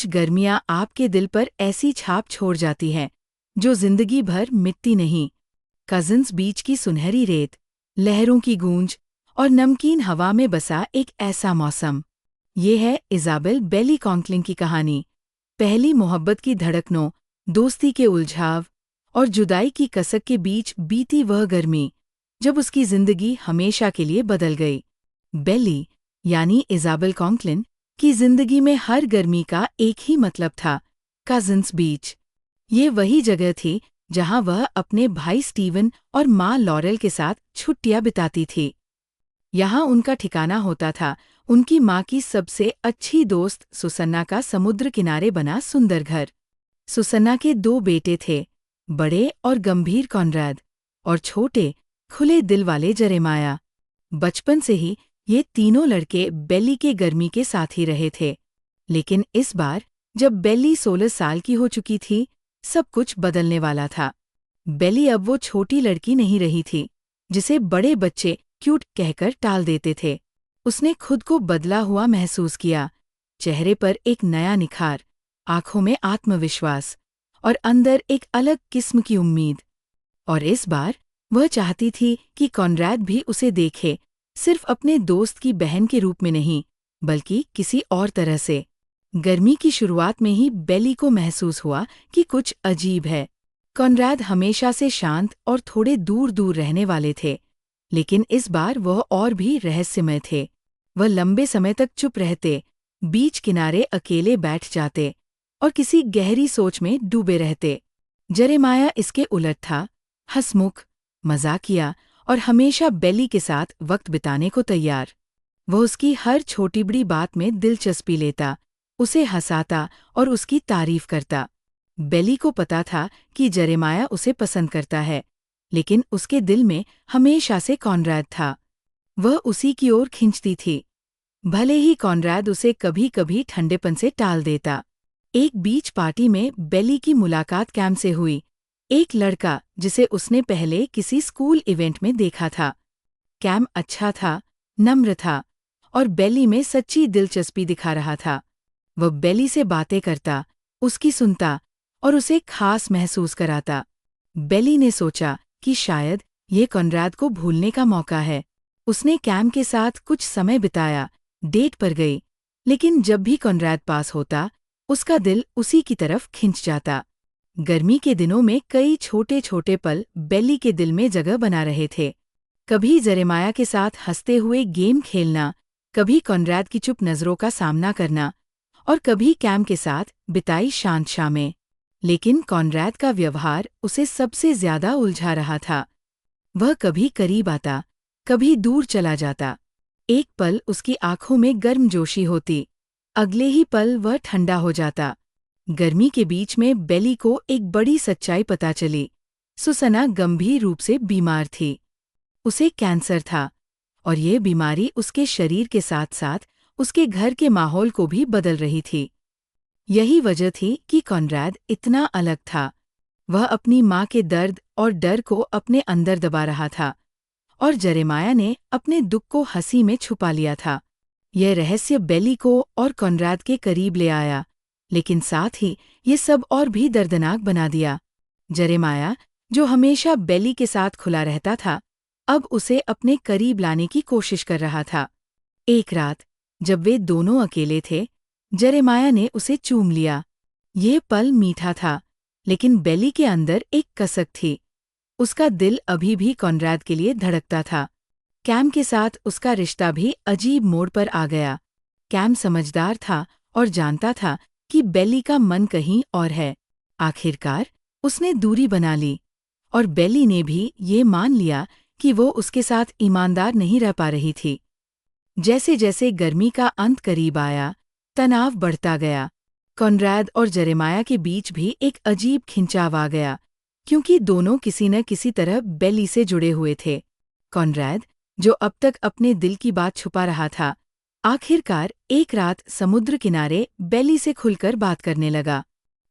कुछ गर्मियां आपके दिल पर ऐसी छाप छोड़ जाती हैं जो जिंदगी भर मिटती नहीं। कजिन्स बीच की सुनहरी रेत, लहरों की गूंज और नमकीन हवा में बसा एक ऐसा मौसम। ये है इज़ाबेल बेली कॉन्कलिंग की कहानी। पहली मोहब्बत की धड़कनों, दोस्ती के उलझाव और जुदाई की कसक के बीच बीती वह गर्मी जब उसकी जिंदगी हमेशा के लिए बदल गई। बेली यानी इज़ाबेल कॉन्कलिन की जिंदगी में हर गर्मी का एक ही मतलब था, कजिन्स बीच। ये वही जगह थी जहां वह अपने भाई स्टीवन और माँ लॉरेल के साथ छुट्टियां बिताती थी। यहाँ उनका ठिकाना होता था उनकी माँ की सबसे अच्छी दोस्त सुसन्ना का समुद्र किनारे बना सुंदर घर। सुसन्ना के 2 बेटे थे, बड़े और गंभीर कॉनराड और छोटे खुले दिल वाले जरेमाया। बचपन से ही ये तीनों लड़के बेली के गर्मी के साथी रहे थे। लेकिन इस बार जब बेली 16 साल की हो चुकी थी, सब कुछ बदलने वाला था। बेली अब वो छोटी लड़की नहीं रही थी जिसे बड़े बच्चे क्यूट कहकर टाल देते थे। उसने खुद को बदला हुआ महसूस किया, चेहरे पर एक नया निखार, आंखों में आत्मविश्वास और अंदर एक अलग किस्म की उम्मीद। और इस बार वह चाहती थी कि कॉनराड भी उसे देखे, सिर्फ अपने दोस्त की बहन के रूप में नहीं, बल्कि किसी और तरह से। गर्मी की शुरुआत में ही बेली को महसूस हुआ कि कुछ अजीब है। कॉनराड हमेशा से शांत और थोड़े दूर दूर रहने वाले थे, लेकिन इस बार वह और भी रहस्यमय थे। वह लंबे समय तक चुप रहते, बीच किनारे अकेले बैठ जाते और किसी गहरी सोच में डूबे रहते। जरेमाया इसके उलट था, हंसमुख, मजाकिया और हमेशा बेली के साथ वक्त बिताने को तैयार। वह उसकी हर छोटी बड़ी बात में दिलचस्पी लेता, उसे हंसाता और उसकी तारीफ करता। बेली को पता था कि जरेमाया उसे पसंद करता है, लेकिन उसके दिल में हमेशा से कॉनराड था। वह उसी की ओर खिंचती थी, भले ही कॉनराड उसे कभी कभी ठंडेपन से टाल देता। एक बीच पार्टी में बेली की मुलाकात कैम से हुई, एक लड़का जिसे उसने पहले किसी स्कूल इवेंट में देखा था। कैम अच्छा था, नम्र था और बेली में सच्ची दिलचस्पी दिखा रहा था। वह बेली से बातें करता, उसकी सुनता और उसे खास महसूस कराता। बेली ने सोचा कि शायद ये कॉनराड को भूलने का मौका है। उसने कैम के साथ कुछ समय बिताया, डेट पर गई, लेकिन जब भी कॉनराड पास होता, उसका दिल उसी की तरफ खिंच जाता। गर्मी के दिनों में कई छोटे छोटे पल बेली के दिल में जगह बना रहे थे। कभी जरेमाया के साथ हंसते हुए गेम खेलना, कभी कॉनराड की चुप नज़रों का सामना करना और कभी कैम के साथ बिताई शांत शामें। लेकिन कॉनराड का व्यवहार उसे सबसे ज्यादा उलझा रहा था। वह कभी करीब आता, कभी दूर चला जाता। एक पल उसकी आंखों में गर्मजोशी होती, अगले ही पल वह ठंडा हो जाता। गर्मी के बीच में बेली को एक बड़ी सच्चाई पता चली। सुसन्ना गंभीर रूप से बीमार थी। उसे कैंसर था और ये बीमारी उसके शरीर के साथ साथ उसके घर के माहौल को भी बदल रही थी। यही वजह थी कि कॉनराड इतना अलग था। वह अपनी माँ के दर्द और डर को अपने अंदर दबा रहा था और जरेमाया ने अपने दुख को हंसी में छुपा लिया था। यह रहस्य बेली को और कॉनराड के करीब ले आया, लेकिन साथ ही ये सब और भी दर्दनाक बना दिया। जरेमाया, जो हमेशा बेली के साथ खुला रहता था, अब उसे अपने करीब लाने की कोशिश कर रहा था। एक रात जब वे दोनों अकेले थे, जरेमाया ने उसे चूम लिया। ये पल मीठा था, लेकिन बेली के अंदर एक कसक थी। उसका दिल अभी भी कॉनराड के लिए धड़कता था। कैम के साथ उसका रिश्ता भी अजीब मोड़ पर आ गया। कैम समझदार था और जानता था कि बेली का मन कहीं और है। आखिरकार उसने दूरी बना ली और बेली ने भी ये मान लिया कि वो उसके साथ ईमानदार नहीं रह पा रही थी। जैसे जैसे गर्मी का अंत करीब आया, तनाव बढ़ता गया। कॉनराड और जरेमाया के बीच भी एक अजीब खिंचाव आ गया, क्योंकि दोनों किसी न किसी तरह बेली से जुड़े हुए थे। कॉनराड, जो अब तक अपने दिल की बात छुपा रहा था, आखिरकार एक रात समुद्र किनारे बेली से खुलकर बात करने लगा।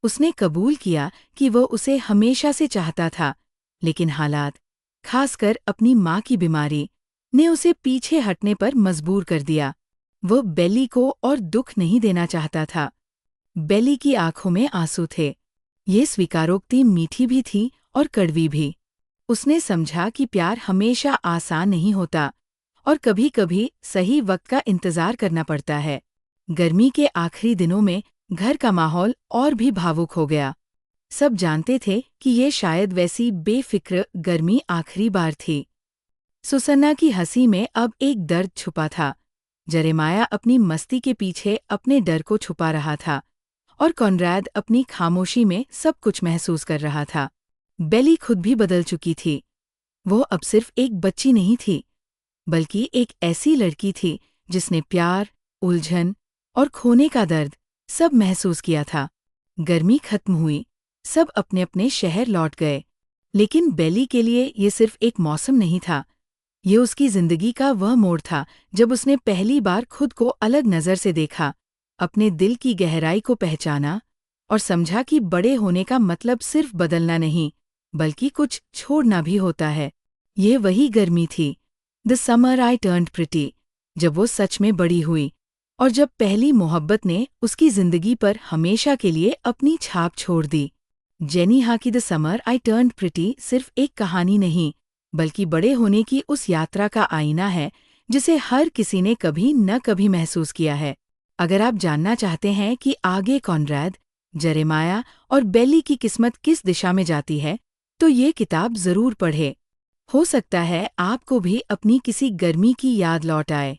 उसने कबूल किया कि वो उसे हमेशा से चाहता था, लेकिन हालात, खासकर अपनी माँ की बीमारी, ने उसे पीछे हटने पर मजबूर कर दिया। वो बेली को और दुख नहीं देना चाहता था। बेली की आंखों में आंसू थे। ये स्वीकारोक्ति मीठी भी थी और कड़वी भी। उसने समझा कि प्यार हमेशा आसान नहीं होता और कभी-कभी सही वक्त का इंतजार करना पड़ता है। गर्मी के आखिरी दिनों में घर का माहौल और भी भावुक हो गया। सब जानते थे कि ये शायद वैसी बेफिक्र गर्मी आखिरी बार थी। सुसन्ना की हंसी में अब एक दर्द छुपा था। जरेमाया अपनी मस्ती के पीछे अपने डर को छुपा रहा था और कॉनराड अपनी खामोशी में सब कुछ महसूस कर रहा था। बेली खुद भी बदल चुकी थी। वो अब सिर्फ एक बच्ची नहीं थी, बल्कि एक ऐसी लड़की थी जिसने प्यार, उलझन और खोने का दर्द सब महसूस किया था। गर्मी खत्म हुई, सब अपने अपने शहर लौट गए, लेकिन बेली के लिए ये सिर्फ एक मौसम नहीं था। ये उसकी जिंदगी का वह मोड़ था जब उसने पहली बार खुद को अलग नजर से देखा, अपने दिल की गहराई को पहचाना और समझा कि बड़े होने का मतलब सिर्फ बदलना नहीं, बल्कि कुछ छोड़ना भी होता है। ये वही गर्मी थी, the summer I turned pretty, जब वो सच में बड़ी हुई और जब पहली मोहब्बत ने उसकी जिंदगी पर हमेशा के लिए अपनी छाप छोड़ दी। जेनी हा की the summer I turned pretty सिर्फ एक कहानी नहीं, बल्कि बड़े होने की उस यात्रा का आईना है जिसे हर किसी ने कभी न कभी महसूस किया है। अगर आप जानना चाहते हैं कि आगे कॉनराड, जरेमाया और बेली की किस्मत किस दिशा में जाती है, तो ये किताब जरूर पढ़े। हो सकता है आपको भी अपनी किसी गर्मी की याद लौट आए।